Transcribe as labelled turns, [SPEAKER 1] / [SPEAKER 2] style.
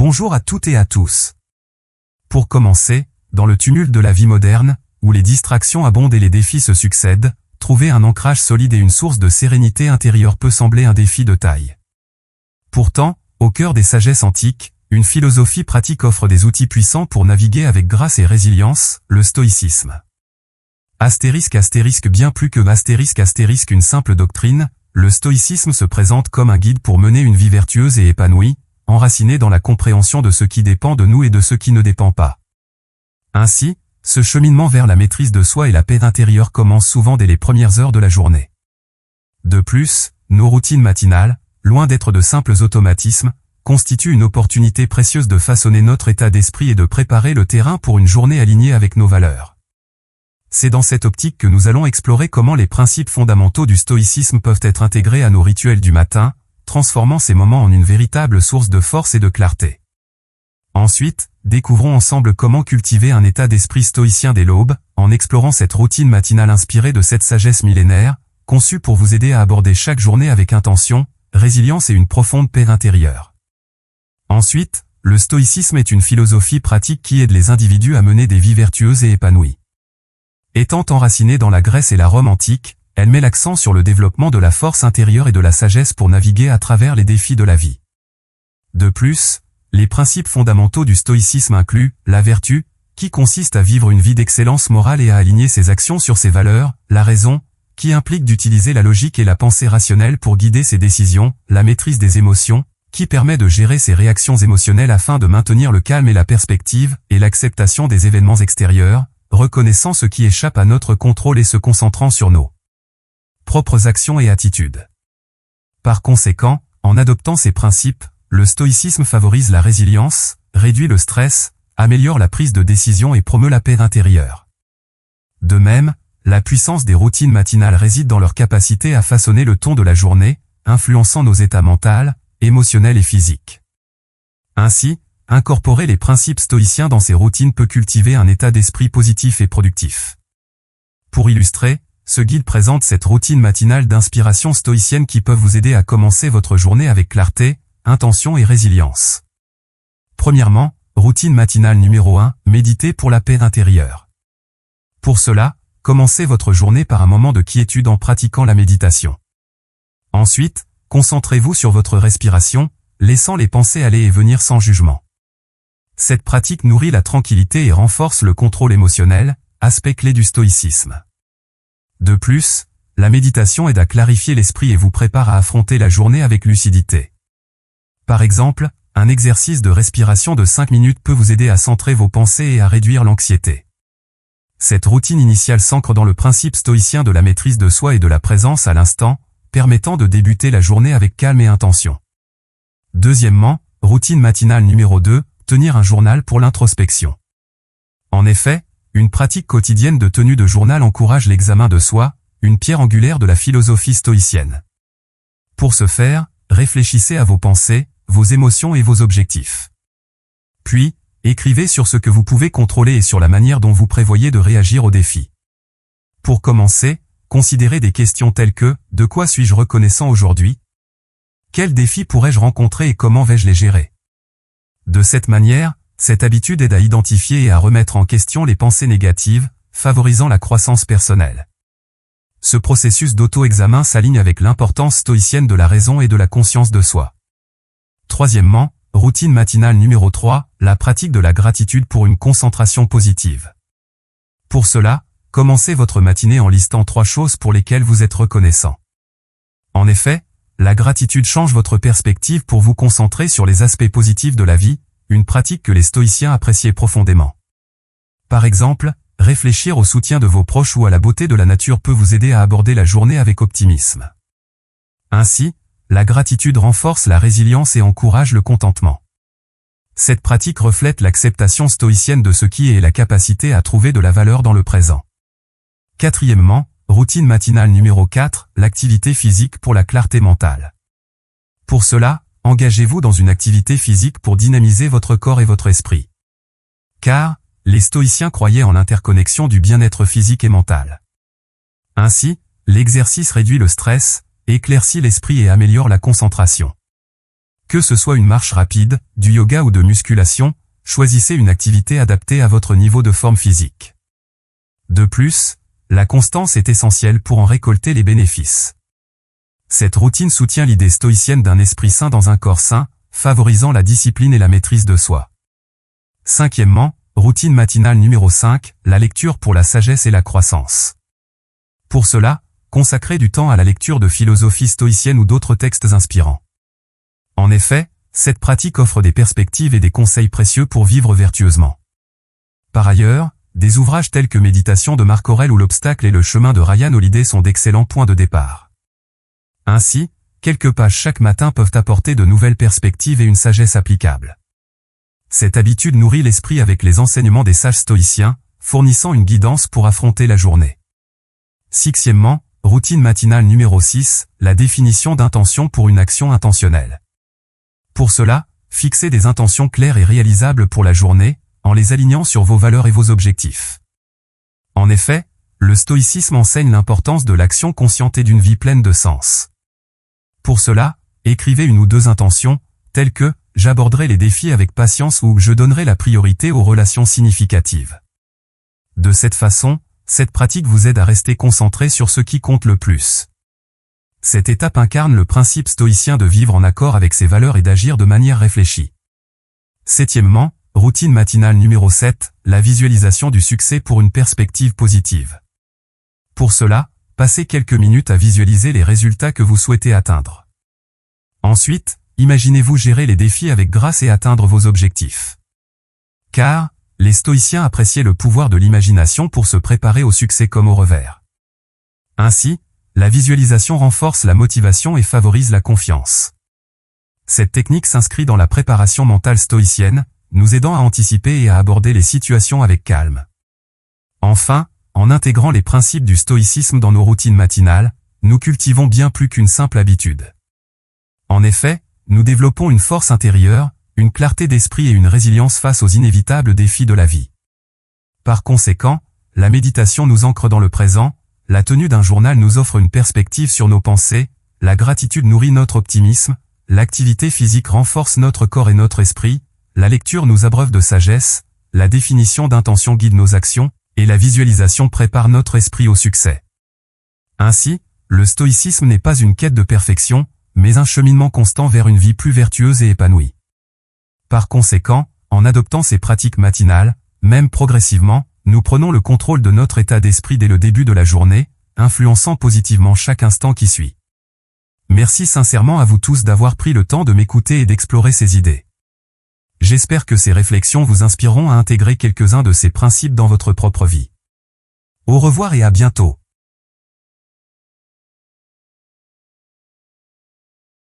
[SPEAKER 1] Bonjour à toutes et à tous. Pour commencer, dans le tumulte de la vie moderne, où les distractions abondent et les défis se succèdent, trouver un ancrage solide et une source de sérénité intérieure peut sembler un défi de taille. Pourtant, au cœur des sagesses antiques, une philosophie pratique offre des outils puissants pour naviguer avec grâce et résilience, le stoïcisme. Bien plus que une simple doctrine, le stoïcisme se présente comme un guide pour mener une vie vertueuse et épanouie, enracinée dans la compréhension de ce qui dépend de nous et de ce qui ne dépend pas. Ainsi, ce cheminement vers la maîtrise de soi et la paix intérieure commence souvent dès les premières heures de la journée. De plus, nos routines matinales, loin d'être de simples automatismes, constituent une opportunité précieuse de façonner notre état d'esprit et de préparer le terrain pour une journée alignée avec nos valeurs. C'est dans cette optique que nous allons explorer comment les principes fondamentaux du stoïcisme peuvent être intégrés à nos rituels du matin, transformant ces moments en une véritable source de force et de clarté. Ensuite, découvrons ensemble comment cultiver un état d'esprit stoïcien dès l'aube, en explorant cette routine matinale inspirée de cette sagesse millénaire, conçue pour vous aider à aborder chaque journée avec intention, résilience et une profonde paix intérieure. Ensuite, le stoïcisme est une philosophie pratique qui aide les individus à mener des vies vertueuses et épanouies. Étant enracinée dans la Grèce et la Rome antique, elle met l'accent sur le développement de la force intérieure et de la sagesse pour naviguer à travers les défis de la vie. De plus, les principes fondamentaux du stoïcisme incluent la vertu, qui consiste à vivre une vie d'excellence morale et à aligner ses actions sur ses valeurs, la raison, qui implique d'utiliser la logique et la pensée rationnelle pour guider ses décisions, la maîtrise des émotions, qui permet de gérer ses réactions émotionnelles afin de maintenir le calme et la perspective, et l'acceptation des événements extérieurs, reconnaissant ce qui échappe à notre contrôle et se concentrant sur nos propres actions et attitudes. Par conséquent, en adoptant ces principes, le stoïcisme favorise la résilience, réduit le stress, améliore la prise de décision et promeut la paix intérieure. De même, la puissance des routines matinales réside dans leur capacité à façonner le ton de la journée, influençant nos états mentaux, émotionnels et physiques. Ainsi, incorporer les principes stoïciens dans ces routines peut cultiver un état d'esprit positif et productif. Pour illustrer, ce guide présente cette routine matinale d'inspiration stoïcienne qui peuvent vous aider à commencer votre journée avec clarté, intention et résilience. Premièrement, routine matinale numéro 1, méditer pour la paix intérieure. Pour cela, commencez votre journée par un moment de quiétude en pratiquant la méditation. Ensuite, concentrez-vous sur votre respiration, laissant les pensées aller et venir sans jugement. Cette pratique nourrit la tranquillité et renforce le contrôle émotionnel, aspect clé du stoïcisme. De plus, la méditation aide à clarifier l'esprit et vous prépare à affronter la journée avec lucidité. Par exemple, un exercice de respiration de 5 minutes peut vous aider à centrer vos pensées et à réduire l'anxiété. Cette routine initiale s'ancre dans le principe stoïcien de la maîtrise de soi et de la présence à l'instant, permettant de débuter la journée avec calme et intention. Deuxièmement, routine matinale numéro 2, tenir un journal pour l'introspection. En effet, une pratique quotidienne de tenue de journal encourage l'examen de soi, une pierre angulaire de la philosophie stoïcienne. Pour ce faire, réfléchissez à vos pensées, vos émotions et vos objectifs. Puis, écrivez sur ce que vous pouvez contrôler et sur la manière dont vous prévoyez de réagir aux défis. Pour commencer, considérez des questions telles que « De quoi suis-je reconnaissant aujourd'hui ? Quels défis pourrais-je rencontrer et comment vais-je les gérer ?» De cette manière, cette habitude aide à identifier et à remettre en question les pensées négatives, favorisant la croissance personnelle. Ce processus d'auto-examen s'aligne avec l'importance stoïcienne de la raison et de la conscience de soi. Troisièmement, routine matinale numéro 3, la pratique de la gratitude pour une concentration positive. Pour cela, commencez votre matinée en listant 3 choses pour lesquelles vous êtes reconnaissant. En effet, la gratitude change votre perspective pour vous concentrer sur les aspects positifs de la vie, une pratique que les stoïciens appréciaient profondément. Par exemple, réfléchir au soutien de vos proches ou à la beauté de la nature peut vous aider à aborder la journée avec optimisme. Ainsi, la gratitude renforce la résilience et encourage le contentement. Cette pratique reflète l'acceptation stoïcienne de ce qui est et la capacité à trouver de la valeur dans le présent. Quatrièmement, routine matinale numéro 4, l'activité physique pour la clarté mentale. Pour cela, engagez-vous dans une activité physique pour dynamiser votre corps et votre esprit. Car, les stoïciens croyaient en l'interconnexion du bien-être physique et mental. Ainsi, l'exercice réduit le stress, éclaircit l'esprit et améliore la concentration. Que ce soit une marche rapide, du yoga ou de musculation, choisissez une activité adaptée à votre niveau de forme physique. De plus, la constance est essentielle pour en récolter les bénéfices. Cette routine soutient l'idée stoïcienne d'un esprit sain dans un corps sain, favorisant la discipline et la maîtrise de soi. Cinquièmement, routine matinale numéro 5, la lecture pour la sagesse et la croissance. Pour cela, consacrez du temps à la lecture de philosophie stoïcienne ou d'autres textes inspirants. En effet, cette pratique offre des perspectives et des conseils précieux pour vivre vertueusement. Par ailleurs, des ouvrages tels que Méditation de Marc Aurèle ou L'obstacle et le chemin de Ryan Holiday sont d'excellents points de départ. Ainsi, quelques pages chaque matin peuvent apporter de nouvelles perspectives et une sagesse applicable. Cette habitude nourrit l'esprit avec les enseignements des sages stoïciens, fournissant une guidance pour affronter la journée. Sixièmement, routine matinale numéro 6, la définition d'intention pour une action intentionnelle. Pour cela, fixez des intentions claires et réalisables pour la journée, en les alignant sur vos valeurs et vos objectifs. En effet, le stoïcisme enseigne l'importance de l'action consciente et d'une vie pleine de sens. Pour cela, écrivez une ou deux intentions, telles que « j'aborderai les défis avec patience » ou « je donnerai la priorité aux relations significatives ». De cette façon, cette pratique vous aide à rester concentré sur ce qui compte le plus. Cette étape incarne le principe stoïcien de vivre en accord avec ses valeurs et d'agir de manière réfléchie. Septièmement, routine matinale numéro 7, la visualisation du succès pour une perspective positive. Pour cela, passez quelques minutes à visualiser les résultats que vous souhaitez atteindre. Ensuite, imaginez-vous gérer les défis avec grâce et atteindre vos objectifs. Car, les stoïciens appréciaient le pouvoir de l'imagination pour se préparer au succès comme au revers. Ainsi, la visualisation renforce la motivation et favorise la confiance. Cette technique s'inscrit dans la préparation mentale stoïcienne, nous aidant à anticiper et à aborder les situations avec calme. Enfin, en intégrant les principes du stoïcisme dans nos routines matinales, nous cultivons bien plus qu'une simple habitude. En effet, nous développons une force intérieure, une clarté d'esprit et une résilience face aux inévitables défis de la vie. Par conséquent, la méditation nous ancre dans le présent, la tenue d'un journal nous offre une perspective sur nos pensées, la gratitude nourrit notre optimisme, l'activité physique renforce notre corps et notre esprit, la lecture nous abreuve de sagesse, la définition d'intention guide nos actions, et la visualisation prépare notre esprit au succès. Ainsi, le stoïcisme n'est pas une quête de perfection, mais un cheminement constant vers une vie plus vertueuse et épanouie. Par conséquent, en adoptant ces pratiques matinales, même progressivement, nous prenons le contrôle de notre état d'esprit dès le début de la journée, influençant positivement chaque instant qui suit. Merci sincèrement à vous tous d'avoir pris le temps de m'écouter et d'explorer ces idées. J'espère que ces réflexions vous inspireront à intégrer quelques-uns de ces principes dans votre propre vie. Au revoir et à bientôt.